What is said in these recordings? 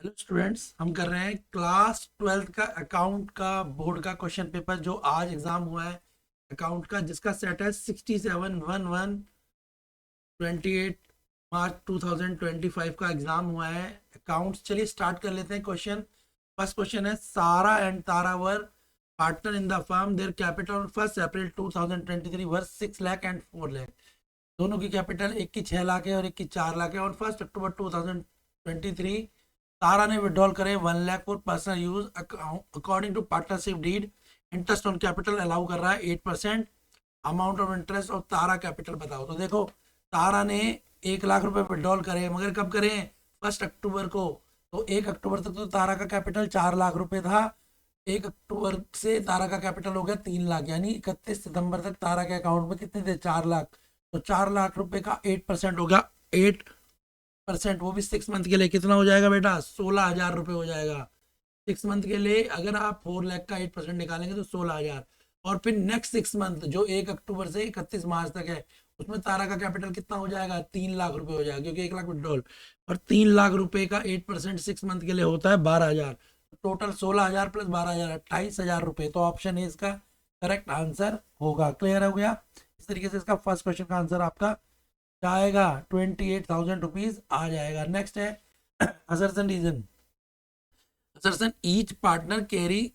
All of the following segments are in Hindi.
हेलो स्टूडेंट्स, हम कर रहे हैं क्लास 12th का अकाउंट का बोर्ड का क्वेश्चन पेपर जो आज एग्जाम हुआ है अकाउंट का, जिसका सेट है 6711 28 मार्च 2025 का एग्जाम हुआ है अकाउंट्स। चलिए स्टार्ट कर लेते हैं क्वेश्चन। फर्स्ट क्वेश्चन है, सारा and Tara were partner in the firm, their capital on 1 April 2023 were 6 lakh and 4 lakh. दोनों की कैपिटल, एक की 6 लाख है और एक की 4 लाख है। ऑन 1 अक्टूबर 2023 तारा ने विड्रॉल करे 1 lakh for personal use according to partnership deed. Interest on capital allow कर रहा है 8%। अमाउंट ऑफ इंटरेस्ट और तारा कैपिटल बताओ। तो देखो, तारा ने 1 लाख रुपए विड्रॉल करे, मगर कब करें? 1 अक्टूबर को। तो 1 अक्टूबर तक तो तारा का कैपिटल 4 लाख रुपए था। 1 अक्टूबर से तारा का कैपिटल हो गया 3 लाख, यानी 31 सितंबर तक तारा के अकाउंट में कितने थे? 4 लाख। तो 4 लाख रुपए का 8% हो गया। 8%, वो भी 6 मंथ के लिए कितना हो जाएगा बेटा? 16,000 रुपये हो जाएगा। 6 मंथ के लिए अगर आप 4 लाख का 8% निकालेंगे तो 16,000। और फिर नेक्स्ट 6 मंथ जो 1 अक्टूबर से 31 मार्च तक है, उसमें तारा का कैपिटल कितना हो जाएगा? 3 लाख रुपए हो जाएगा, क्योंकि 1 लाख विड्रॉल। और 3 लाख रुपए का 8% 6 मंथ के लिए होता है 12,000। टोटल 16,000 प्लस 12,000 28,000 रुपए। तो ऑप्शन ए इसका करेक्ट आंसर होगा। क्लियर हो गया? इस तरीके से इसका फर्स्ट क्वेश्चन का आंसर आपका क्या आएगा? 28,000 रुपीज आ जाएगा। नेक्स्ट है assertion reason. Assertion, each partner carry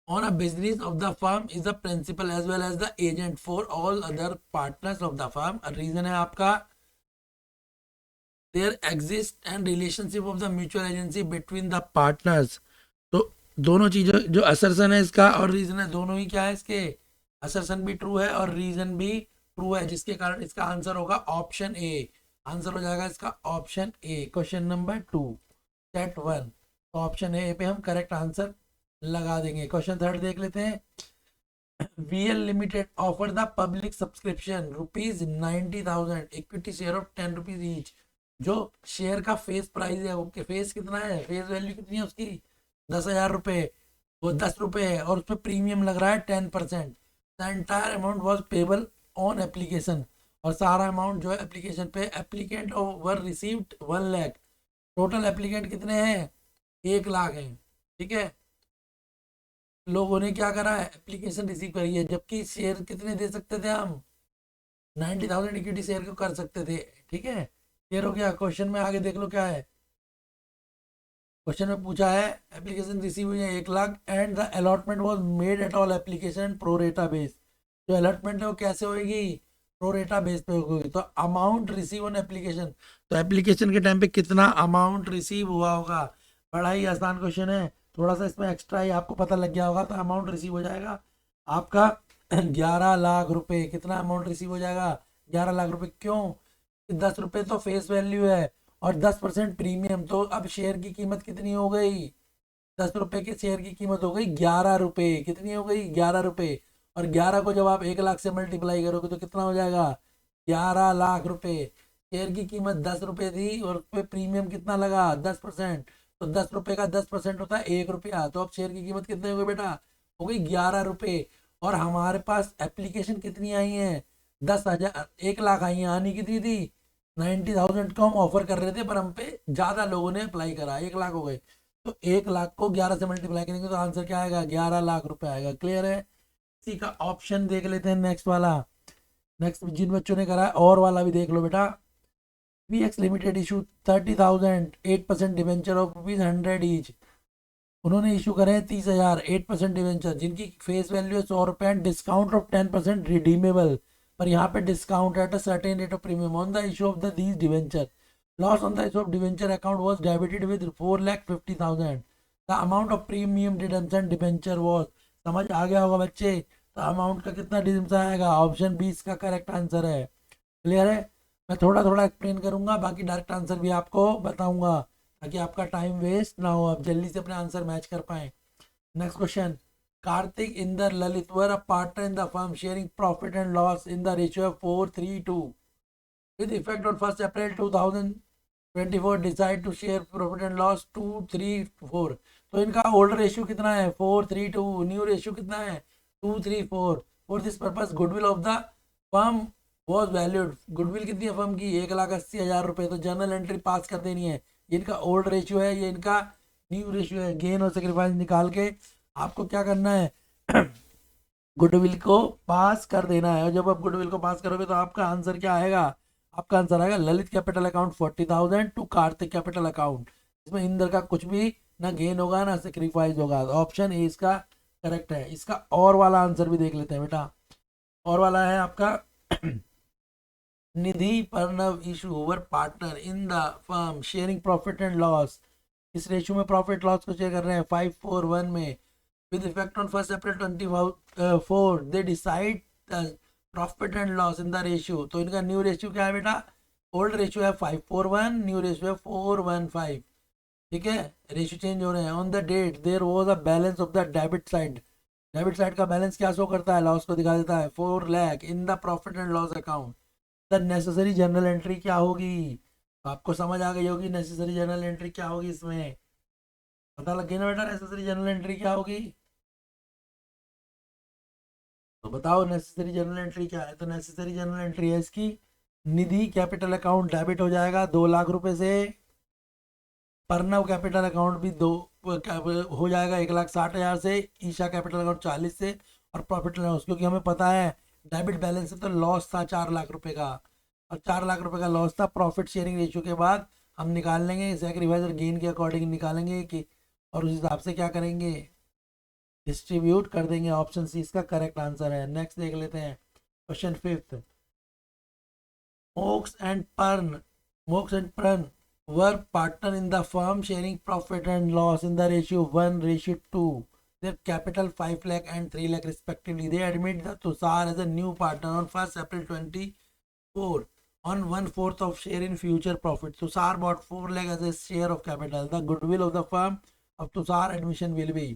on a business of the firm is the principal as well as the agent for all other partners of the firm। Reason है आपका there exists and relationship of the mutual agency between the partners। तो दोनों चीजों जो असर्सन है इसका और रीजन है, दोनों ही क्या है इसके? असर्सन भी ट्रू है और रीजन भी ट्रू है, जिसके कारण इसका आंसर होगा ऑप्शन ए। आंसर हो जाएगा इसका option A. Question number 2, set 1। तो ऑप्शन ए पे हम करेक्ट आंसर लगा देंगे। क्वेश्चन थर्ड देख लेते हैं। VL Limited offer the public subscription ₹90,000 equity share of ₹10 each. जो शेयर का फेस प्राइस है, वो फेस कितना है, फेस वैल्यू कितनी है उसकी? 10,000 रुपए। वो 10 रुपए है और उस पर प्रीमियम लग रहा है 10%। The entire amount was payable on application. और सारा अमाउंट जो है एप्लीकेशन पे एप्लीकेंट वर रिसीव्ड 1 लाख। टोटल एप्लीकेंट कितने हैं? 1 लाख है। ठीक है, लोगों ने क्या करा है? एप्लीकेशन रिसीव करी है। जबकि शेयर कितने दे सकते थे हम? 90,000 इक्विटी शेयर को कर सकते थे। ठीक है, क्लियर हो गया? क्वेश्चन में आगे देख लो क्या है। क्वेश्चन में पूछा है एप्लीकेशन रिसीव हुई है 1 lakh and the allotment was made at all application pro rata base. जो अलॉटमेंट है वो कैसे होगी? प्रोरेटा बेस पे होगी। तो अमाउंट रिसीव ऑन एप्लीकेशन, तो एप्लीकेशन के टाइम पे कितना अमाउंट रिसीव हुआ होगा? बड़ा ही आसान क्वेश्चन है। थोड़ा सा इसमें एक्स्ट्रा ही आपको पता लग गया होगा तो अमाउंट रिसीव हो जाएगा आपका 11 लाख रुपए। कितना अमाउंट रिसीव हो जाएगा? 11 लाख रुपए। क्यों? 10 रुपए तो फेस वैल्यू है और 10% प्रीमियम। तो अब शेयर की कीमत कितनी हो गई? 10 रुपए के शेयर की कीमत हो गई 11 रुपए। कितनी हो गई? 11 रुपए। और 11 को जब आप 1 लाख से मल्टीप्लाई करोगे तो कितना हो जाएगा? 11 लाख रुपए। शेयर की कीमत 10 रुपए थी और उस पर प्रीमियम कितना लगा? 10%। तो 10 रुपए का 10% होता है 1 रुपया। तो अब शेयर की कीमत कितनी हो गई बेटा? हो गई 11 रुपए। और हमारे पास एप्लीकेशन कितनी आई है? 10,000, 1 लाख आई है। आनी कितनी थी? 90,000 को हम ऑफर कर रहे थे, पर हम पे ज्यादा लोगों ने अप्लाई करा, 1 लाख हो गए। तो 1 लाख को 11 से मल्टीप्लाई करेंगे तो आंसर क्या आएगा? 11 लाख रुपए आएगा। क्लियर है? इसी का ऑप्शन देख लेते हैं नेक्स्ट वाला। नेक्स्ट जिन बच्चों ने करा है और वाला भी देख लो बेटा। VX limited issue 30,000 8% debenture of ₹100 each. उन्होंने इशू करे हैं 30,000 8% डिवेंचर, जिनकी फेस वैल्यू है 100 रुपए एंड डिस्काउंट ऑफ 10% रिडीमेबल। पर यहाँ पे discount at a certain rate of premium on the issue of the these debenture. Loss on the issue of debenture account was debited with 4,50,000। The amount of premium redemption debenture was. समझ आ गया होगा बच्चे? तो अमाउंट का कितना डिडम्पशन आएगा? ऑप्शन 20 का करेक्ट आंसर है। क्लियर है? मैं थोड़ा थोड़ा एक्सप्लेन करूंगा, बाकी डायरेक्ट आंसर भी आपको बताऊंगा ताकि आपका टाइम वेस्ट ना हो, आप जल्दी से अपने आंसर मैच कर पाए। Next question. Kartik, Inder, Lalit were a partner in the firm sharing profit and loss in the ratio of 4:3:2 with effect on 1st April 2024 decide to share profit and loss 2:3:4। तो इनका ओल्ड रेशियो कितना है? 4:3:2। न्यू रेशियो कितना है? 2:3:4। For this purpose goodwill of the firm was valued. Goodwill कितनी है फर्म की? 1,80,000 रुपए। तो जर्नल एंट्री पास कर देनी है ये इनका ओल्ड रेशियो है, ये इनका न्यू रेशियो है। गेन और सेक्रीफाइस निकाल के आपको क्या करना है, गुडविल को पास कर देना है। और जब आप गुडविल को पास करोगे तो आपका आंसर क्या आएगा, आपका आंसर आएगा Lalit capital account 40,000 to Kartik capital account. इसमें इंदर का कुछ भी ना गेन होगा ना सेक्रीफाइस होगा। ऑप्शन ए इसका करेक्ट है। इसका और वाला आंसर भी देख लेते हैं बेटा। और वाला है आपका Nidhi Pranav Ishu over partner in the firm sharing profit and loss. इस रेशियो में प्रॉफिट लॉस को शेयर कर रहे हैं 541 में। with effect on 1st April 24 they decide the profit and loss in the ratio। तो इनका न्यू रेशियो क्या है बेटा, ओल्ड रेशियो है 541, न्यू रेशियो है 415। ठीक है, रेशियो चेंज हो रहे हैं। On the date there was a balance of the debit side. Debit side का बैलेंस क्या शो करता है, लॉस को दिखा देता है 4 lakh in the profit and loss account. The necessary journal entry क्या होगी, आपको समझ आ गई होगी नेसेसरी जर्नल एंट्री क्या होगी। इसमें पता लग गया ना बेटा नेसेसरी जनरल एंट्री क्या होगी। तो बताओ नेसेसरी जनरल एंट्री क्या है। तो नेसेसरी जनरल एंट्री है इसकी, निधि कैपिटल अकाउंट डेबिट हो जाएगा 2 लाख रुपए से। परनव कैपिटल अकाउंट भी दो हो जाएगा 1,60,000 से। ईशा कैपिटल अकाउंट 40 से। और प्रॉफिट लॉस, क्योंकि हमें पता है डेबिट बैलेंस है तो लॉस था 4 लाख रुपए का, और 4 लाख रुपए का लॉस था। प्रॉफिट शेयरिंग रेशियो के बाद हम निकाल लेंगे सेक्रीफाइस और गेन के अकॉर्डिंग निकालेंगे कि, और उस हिसाब से क्या करेंगे, डिस्ट्रीब्यूट कर देंगे। ऑप्शन सी इसका करेक्ट आंसर है। नेक्स्ट देख लेते हैं क्वेश्चन 5th। मोक्स एंड पर्न were partner in the firm sharing profit and loss in the ratio 1:2। their capital 5 lakh and 3 lakh respectively। they admit the Tushar as a new partner on 1st April 24 on 1/4 of share in future profit। Tushar bought 4 lakh as a share of capital। the goodwill of the firm of Tushar admission will be।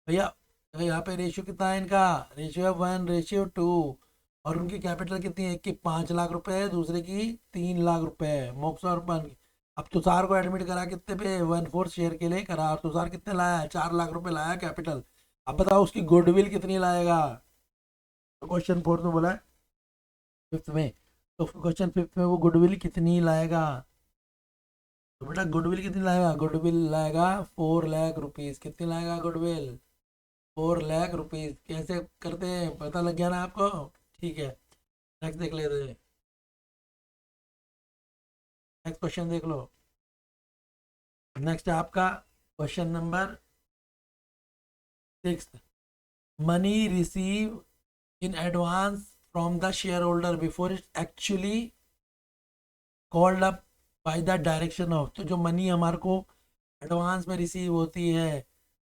भैया तो यहाँ पे रेशियो कितना है इनका, रेशियो है 1:2। और उनकी कैपिटल कितनी है, एक की 5 लाख रुपए है, दूसरे की 3 लाख रुपए है। मोक्ष और पन अब तुषार को एडमिट करा कितने पे, 1/4 शेयर के लिए करा। और तुषार कितने लाया है, 4 लाख रुपए लाया कैपिटल। अब बताओ उसकी गुडविल कितनी लाएगा। तो क्वेश्चन 4 में बोला है 5th में, तो क्वेश्चन 5th में वो गुडविल कितनी लाएगा। तो बेटा गुडविल कितनी लाएगा, गुडविल लाएगा 4 लाख रुपीज। कितनी लाएगा गुडविल, 4 लाख रुपीज। कैसे करते हैं पता लग गया ना आपको, ठीक है। नेक्स्ट देख लेते हैं, नेक्स्ट क्वेश्चन देख लो। नेक्स्ट है आपका question number 6। Money receive in advance from the share holder before it actually called up by the direction of. तो जो मनी हमारे को एडवांस में रिसीव होती है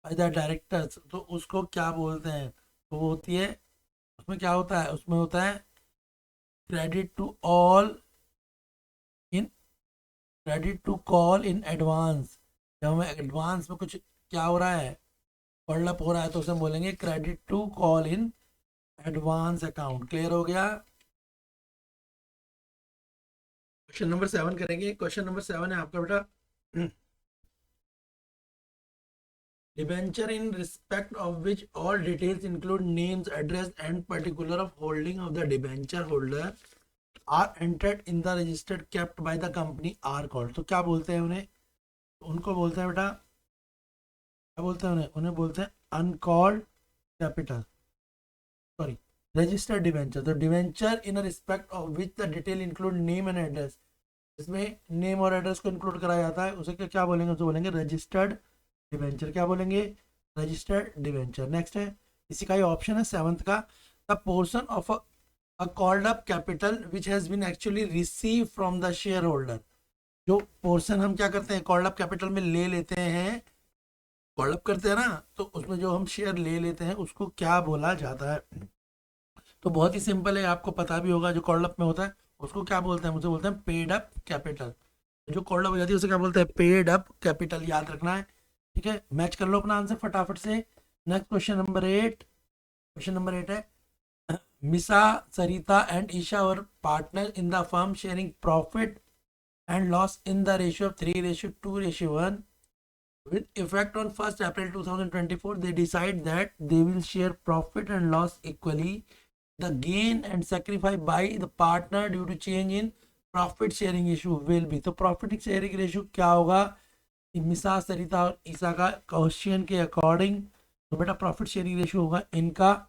बाय द डायरेक्टर्स, तो उसको क्या बोलते हैं। तो वो होती है, उसमें क्या होता है, उसमें होता है credit to all in, credit to call in advance. जब हमें एडवांस में कुछ क्या हो रहा है, कॉल्ड अप हो रहा है, तो उसे बोलेंगे credit to call in advance account. Clear हो गया। क्वेश्चन नंबर 7 करेंगे। क्वेश्चन नंबर 7 है आपका बेटा, debenture in respect of which all details include names address and particular of holding of the debenture holder are entered in the registered kept by the company are called. तो क्या बोलते हैं उन्हें, उनको बोलते हैं बेटा, क्या बोलते हैं उन्हें, उन्हें बोलते हैं uncalled capital, sorry registered debenture. तो debenture in respect of which the detail include name and address, इसमें नेम और एड्रेस को इंक्लूड कराया जाता है, उसे क्या बोलेंगे, उसे बोलेंगे रजिस्टर्ड डिवेंचर। क्या बोलेंगे, रजिस्टर्ड डिवेंचर। नेक्स्ट है, इसी का ही ऑप्शन है 7th का, the portion of a called up capital which has been actually receive from the share holder. जो पोर्शन हम क्या करते हैं कॉल्ड अप कैपिटल में ले लेते हैं, कॉल्ड अप करते हैं ना, तो उसमें जो हम शेयर ले लेते हैं उसको क्या बोला जाता है। तो बहुत ही सिंपल है, आपको पता भी होगा, जो कॉल्ड अप में होता है उसको क्या बोलते हैं, मुझे बोलते हैं पेड अप कैपिटल। जो कॉल्ड अप हो जाती है उसे क्या बोलते हैं, पेड अप कैपिटल। याद रखना है, ठीक है। मैच कर लो अपना आंसर फटाफट से। Next question number 8। Question number 8 है, Misa Sarita and Esha were partner in the firm sharing profit and loss in the ratio of 3:2:1 with effect on 1st April 2024 they decide that they will share profit and loss equally, the gain and sacrifice by the partner due to change in profit sharing ratio will be, तो प्रॉफिट शेयरिंग रेशियो क्या होगा, मिसा सरिता और ईसा का क्वेश्चन के अकॉर्डिंग, तो बेटा प्रॉफिट शेयरिंग रेशियो होगा इनका,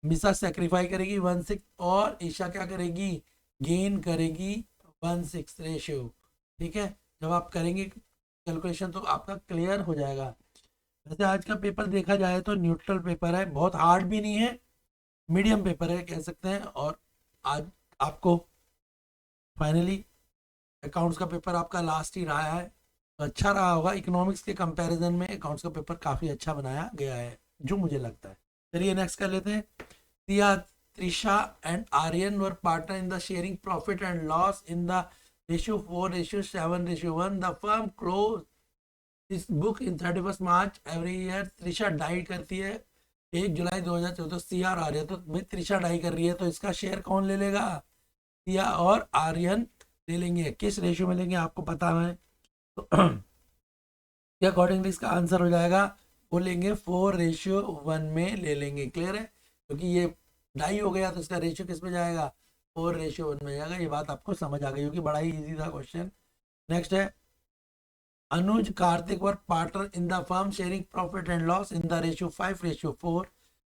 मिसा सेक्रीफाई करेगी 1/6 और ईशा क्या करेगी, गेन करेगी 1/6 रेशियो। ठीक है, जब आप करेंगे कैलकुलेशन तो आपका क्लियर हो जाएगा। वैसे आज का पेपर देखा जाए तो न्यूट्रल पेपर है, बहुत हार्ड भी नहीं है, मीडियम पेपर है कह सकते हैं। और आज आपको फाइनली अकाउंट्स का पेपर आपका लास्ट ही रहा है, तो अच्छा रहा होगा। इकोनॉमिक्स के कंपैरिजन में अकाउंट्स का पेपर काफ़ी अच्छा बनाया गया है जो मुझे लगता है। चलिए नेक्स्ट कर लेते हैं। Tia, Trisha and Aryan were partner in the sharing profit and loss in the ratio 4:7:1. The firm closed this book in 31st March every year. Trisha die करती है 1 जुलाई 2014, सी आर आर्यन, तो भाई त्रिशा डाई कर रही है तो इसका शेयर कौन ले लेगा, सिया और आर्यन ले लेंगे। किस रेशियो में लेंगे आपको पता है, तो के अकॉर्डिंगली इसका आंसर हो जाएगा, वो लेंगे 4:1 में ले लेंगे। क्लियर है, क्योंकि ये ढाई हो गया तो इसका रेशियो किस में जाएगा, 4:1 में जाएगा। ये बात आपको समझ आ गई होगी, बड़ा ही इजी था क्वेश्चन। नेक्स्ट है, Anuj Kartik were partner in the firm sharing profit and loss in the ratio 5:4।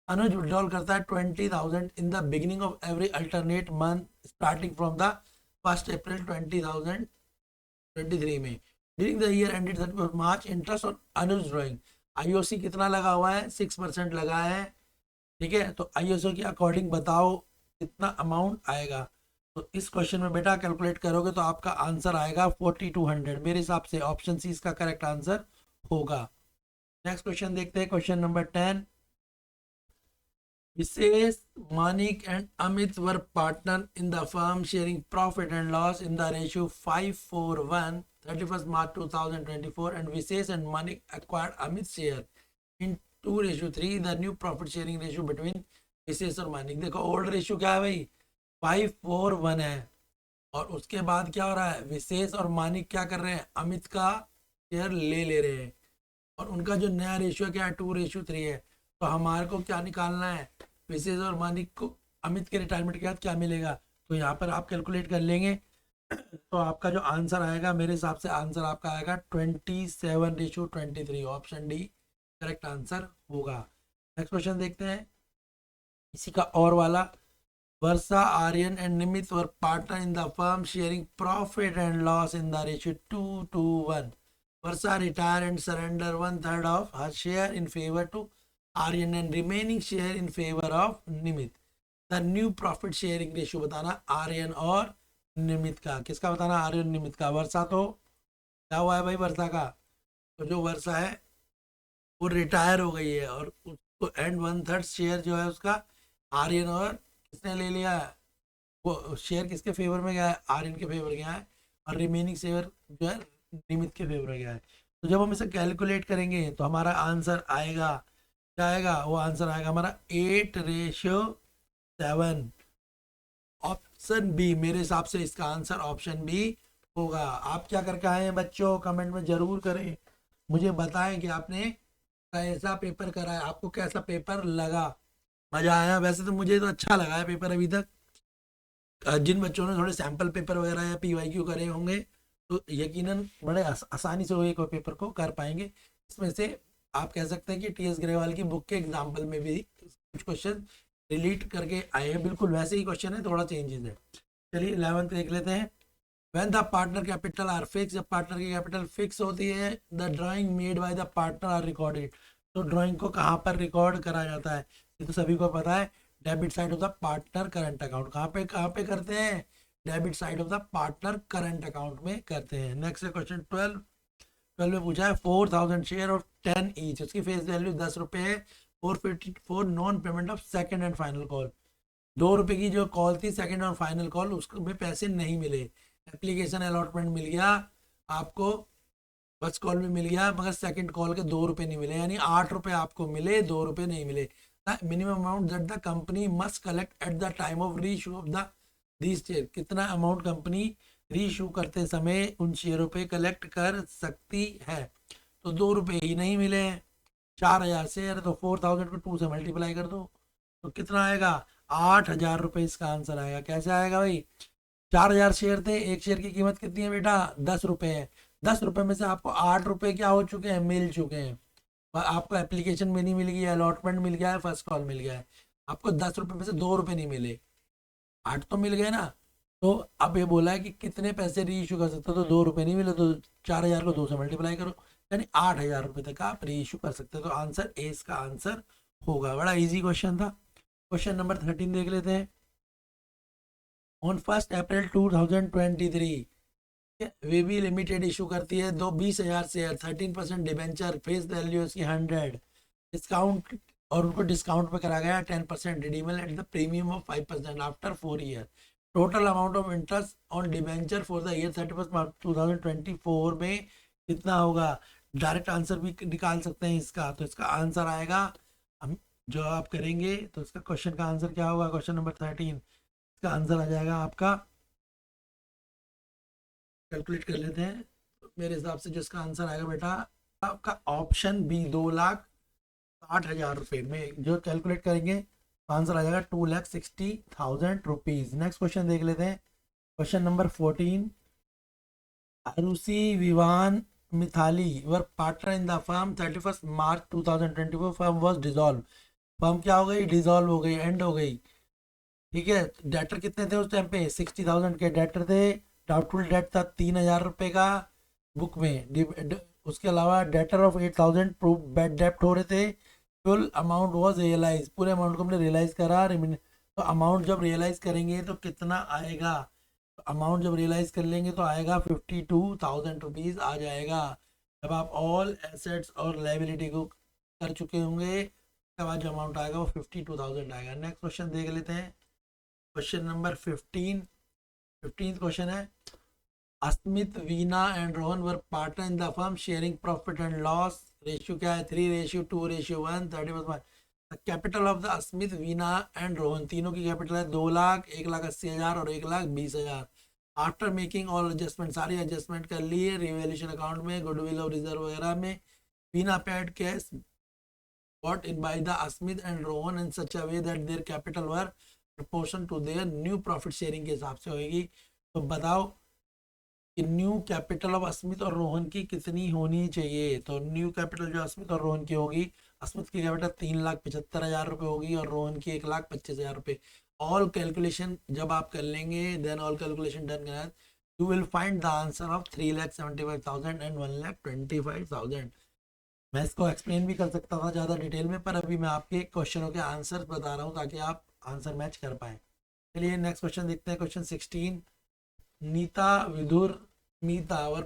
Anuj withdrawal करता है 20,000 in the beginning of every alternate month starting from the 1 April 2023 में। During the year ended 31 March interest on Anuj drawing, IOC कितना लगा हुआ है, 6% लगा है। ठीक है, तो आईओसी के अकॉर्डिंग बताओ कितना अमाउंट आएगा। तो इस क्वेश्चन में बेटा कैलकुलेट करोगे तो आपका आंसर आएगा 4200। मेरे हिसाब से ऑप्शन सी इसका करेक्ट आंसर होगा। नेक्स्ट क्वेश्चन देखते हैं, question number 10। Vishesh, Manik and Amit were partner in the firm sharing profit and loss in the ratio 5:1 31st March 2024 and Vishesh and Manik acquired Amit's share in 2:3, the new profit sharing ratio between Vishesh और मानिक। देखो ओल्ड रेशियो क्या है भाई, 5:1 है, और उसके बाद क्या हो रहा है, विशेष और मानिक क्या कर रहे हैं, अमित का शेयर ले रहे हैं, और उनका जो नया रेशियो क्या है 2:3 है। तो हमारे को क्या निकालना है, विशेष और मानिक को अमित के रिटायरमेंट के बाद क्या मिलेगा, तो यहाँ पर आप कैलकुलेट कर लेंगे तो आपका जो आंसर आएगा, मेरे हिसाब से आंसर आपका आएगा 27:23। ऑप्शन डी करेक्ट आंसर होगा। नेक्स्ट क्वेश्चन देखते हैं, इसी का और वाला। Varsha, Aryan and Nimit were partner in the firm sharing profit and loss in the ratio 2:1। Varsha retire and surrender 1/3 of her share in favour to Aryan and remaining share in favour of Nimit. The new profit sharing ratio बताना आर्यन और निमित का। किसका बताना, आर्यन निमित का। वर्षा तो क्या हुआ है भाई, वर्षा का, तो जो वर्षा है वो रिटायर हो गई है और उसको एंड 1/3 शेयर जो है उसका आर्यन और किसने ले लिया है, वो शेयर किसके फेवर में गया है, आर्यन के फेवर गया है, और रिमेनिंग शेयर जो है निमित के फेवर में गया है। तो जब हम इसे कैलकुलेट करेंगे तो हमारा आंसर आएगा, क्या आएगा, वो आंसर आएगा हमारा 8:7। ऑप्शन बी, मेरे हिसाब से इसका आंसर ऑप्शन बी होगा। आप क्या करके आए हैं बच्चों, कमेंट में जरूर करें, मुझे बताएं कि आपने कैसा पेपर करा है, आपको कैसा पेपर लगा, मजा आया। वैसे तो मुझे तो अच्छा लगा है पेपर अभी तक। जिन बच्चों ने थोड़े सैंपल पेपर वगैरह या पीवाईक्यू करे होंगे तो यकीनन बड़े आसानी से वो एक पेपर को कर पाएंगे। इसमें से आप कह सकते हैं कि टीएस ग्रेवाल की बुक के एग्जाम्पल में भी कुछ क्वेश्चन रिलीट करके आए हैं, बिल्कुल वैसे ही क्वेश्चन है, थोड़ा चेंजेस है। चलिए 11th देख लेते हैं। When the partner capital are fix, जब पार्टनर की कैपिटल फिक्स होती है, the drawing made by the partner are recorded. तो ड्राइंग को कहाँ पर रिकॉर्ड करा जाता है, ये तो सभी को पता है, debit side of the partner current account. कहाँ पे करते हैं, debit side of the partner current account में करते हैं। नेक्स्ट क्वेश्चन 12 में पूछा है 4,000 शेयर ऑफ 10 ईच, उसकी फेस वैल्यू 10 रुपये है। 454 non payment of second and final call, 2 रुपये की जो कॉल थी सेकंड और फाइनल कॉल, उसमें पैसे नहीं मिले। एप्लीकेशन अलॉटमेंट मिल गया आपको, फर्स्ट कॉल में मिल गया, मगर सेकंड कॉल के 2 रुपये नहीं मिले, यानी 8 रुपये आपको मिले, 2 रुपये नहीं मिले। The minimum amount that the company must collect at the time of reissue of the these share, कितना अमाउंट कंपनी रीइशू करते समय उन शेयरों पे कलेक्ट कर सकती है। तो 2 रुपये ही नहीं मिले हैं, 4,000 शेयर, तो 4,000 को 2 से मल्टीप्लाई कर दो तो कितना आएगा, 8,000 रुपये इसका आंसर आएगा। कैसे आएगा भाई, 4,000 शेयर थे, एक शेयर की कीमत कितनी है बेटा, 10 रुपए है। 10 रुपए में से आपको 8 रुपए क्या हो चुके हैं, मिल चुके हैं। और आपको एप्लीकेशन में नहीं मिल गई, अलॉटमेंट मिल गया है, फर्स्ट कॉल मिल गया है। आपको 10 रुपए में से 2 रुपए नहीं मिले, 8 तो मिल गए ना। तो अब ये बोला है कि कितने पैसे री इशू कर सकते हो, तो 2 रुपए नहीं मिले, तो 4,000 को 2 से मल्टीप्लाई करो, यानी 8,000 रुपए तक आप री इशू कर सकते हो। तो आंसर ए इसका आंसर होगा। बड़ा इजी क्वेश्चन था। क्वेश्चन नंबर 13 देख लेते हैं। ऑन 1 अप्रैल 2023 वे भी लिमिटेड इशू करती है 20,000 शेयर, 13% डिबेंचर, फेस वैल्यू उसकी 100, डिस्काउंट, और उनको डिस्काउंट पे करा गया 10%, redeemable at the premium of 5% after 4 year. Total amount of interest on debenture for the year 31 March 2024 में कितना होगा। डायरेक्ट आंसर भी निकाल सकते हैं इसका। तो इसका आंसर आएगा, हम जो आप करेंगे तो इसका क्वेश्चन का आंसर क्या होगा, क्वेश्चन नंबर 13, इसका आंसर आ जाएगा आपका, कैलकुलेट कर लेते हैं। तो मेरे हिसाब से जो इसका आंसर आएगा बेटा आपका ऑप्शन बी, 2,60,000 रुपये में जो कैलकुलेट करेंगे तो आंसर आ जाएगा 2,60,000 रुपीज। नेक्स्ट क्वेश्चन देख लेते हैं। Question number 14, Arushi Vivan Mithali were partner in the firm 31 March 2024, firm was dissolve. Firm क्या हो गई, डिजॉल्व हो गई, एंड हो गई। ठीक है, डेटर कितने थे उस टाइम पे, 60,000 के डेटर थे। डाउटफुल डेट था 3,000 रुपये का बुक में। उसके अलावा डेटर ऑफ 8,000 प्रूफ बैड डेप्ट हो रहे थे। फुल अमाउंट वॉज रियलाइज, पूरे अमाउंट को हमने रियलाइज करा। तो अमाउंट जब रियलाइज करेंगे तो कितना आएगा, तो अमाउंट जब रियलाइज कर लेंगे तो आएगा 52,000 रुपीज़ आ जाएगा। जब आप ऑल एसेट्स और लाइबिलिटी को कर चुके होंगे, उसके बाद जो अमाउंट आएगा वो 52,000 आएगा। नेक्स्ट क्वेश्चन देख लेते हैं। क्वेश्चन नंबर 15th क्वेश्चन है, Asmit, Veena and Rohan were partner in the firm sharing profit and loss. Ratio क्या है, 3:2:1, 30%। Capital of the Asmit, Veena and Rohan तीनों की कैपिटल है 2,00,000, 1,80,000 और 1,20,000। आफ्टर मेकिंग ऑल एडजस्टमेंट, सारी एडजस्टमेंट कर लिए रिवैल्यूएशन अकाउंट में, गुडविल और रिजर्व वगैरह में। Veena paid cash bought in by the Asmit and Rohan in such a way that their capital were proportion to their new profit sharing के हिसाब से होगी। तो बताओ कि न्यू कैपिटल ऑफ अस्मित और रोहन की कितनी होनी चाहिए। तो न्यू कैपिटल जो अस्मित और रोहन की होगी, अस्मित की कैपिटल 3,75,000 रुपये होगी और रोहन की 1,25,000 रुपये। ऑल कैलकुलेशन जब आप कर लेंगे, देन ऑल कैलकुलेशन डन करना, you will find the answer of 3,75,000 and 1,25,000। मैं इसको एक्सप्लेन भी कर सकता था ज़्यादा डिटेल में, पर अभी मैं आपके क्वेश्चनों के आंसर बता रहा हूँ ताकि आप आंसर मैच कर पाएँ। चलिए नेक्स्ट क्वेश्चन देखते हैं। क्वेश्चन 16, नीता विदुर मीता और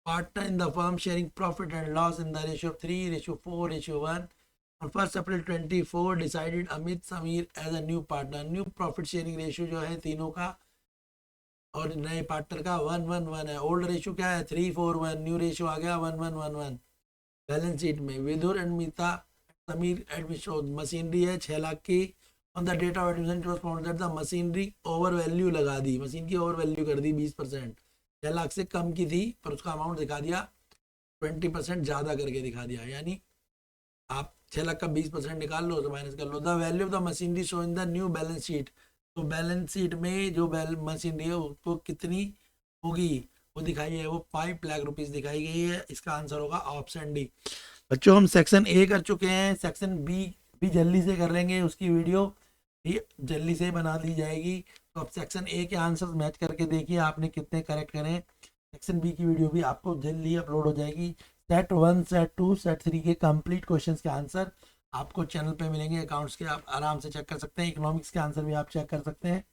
partner in the firm sharing profit and loss in the ratio of 3:4:1। On 1 April 24 decided Amit Sameer as a new partner. New profit sharing ratio जो है तीनों का और नए पार्टनर का 1:1:1 है। ओल्ड रेशियो क्या है, 3:4:1, न्यू रेशियो आ गया 1:1:1। बैलेंस शीट में Vidur and Meeta Sameer admission machinery है 6,00,000 की। On the date of admission it was found that the machinery over value लगा दी, मशीन की ओवर वैल्यू कर दी 20%। 6,00,000 से कम की थी पर उसका अमाउंट दिखा दिया 20% ज़्यादा करके दिखा दिया। यानी आप 6,00,000 का 20% निकाल लो तो माइनस कर लो। The value of the machinery show in the new balance sheet. तो बैलेंस शीट में जो मशीनरी है उसको कितनी होगी वो दिखाई है, वो 5,00,000 रुपीज़ दिखाई गई है। इसका आंसर होगा ऑप्शन डी। बच्चों हम सेक्शन ए कर चुके हैं, सेक्शन बी भी जल्दी से कर लेंगे, उसकी वीडियो भी जल्दी से बना दी जाएगी। तो अब सेक्शन ए के आंसर मैच करके देखिए आपने कितने करेक्ट करें। सेक्शन बी की वीडियो भी आपको जल्दी अपलोड हो जाएगी। सेट 1, सेट 2, सेट 3 के कंप्लीट क्वेश्चंस के आंसर आपको चैनल पे मिलेंगे। अकाउंट्स के आप आराम से चेक कर सकते हैं, इकोनॉमिक्स के आंसर भी आप चेक कर सकते हैं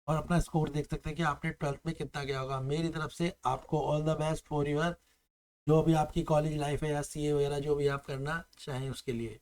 और अपना स्कोर देख सकते हैं कि आपने 12th में कितना गया होगा। मेरी तरफ से आपको all the best for your जो भी आपकी कॉलेज लाइफ है या सीए वगैरह जो भी आप करना चाहें उसके लिए।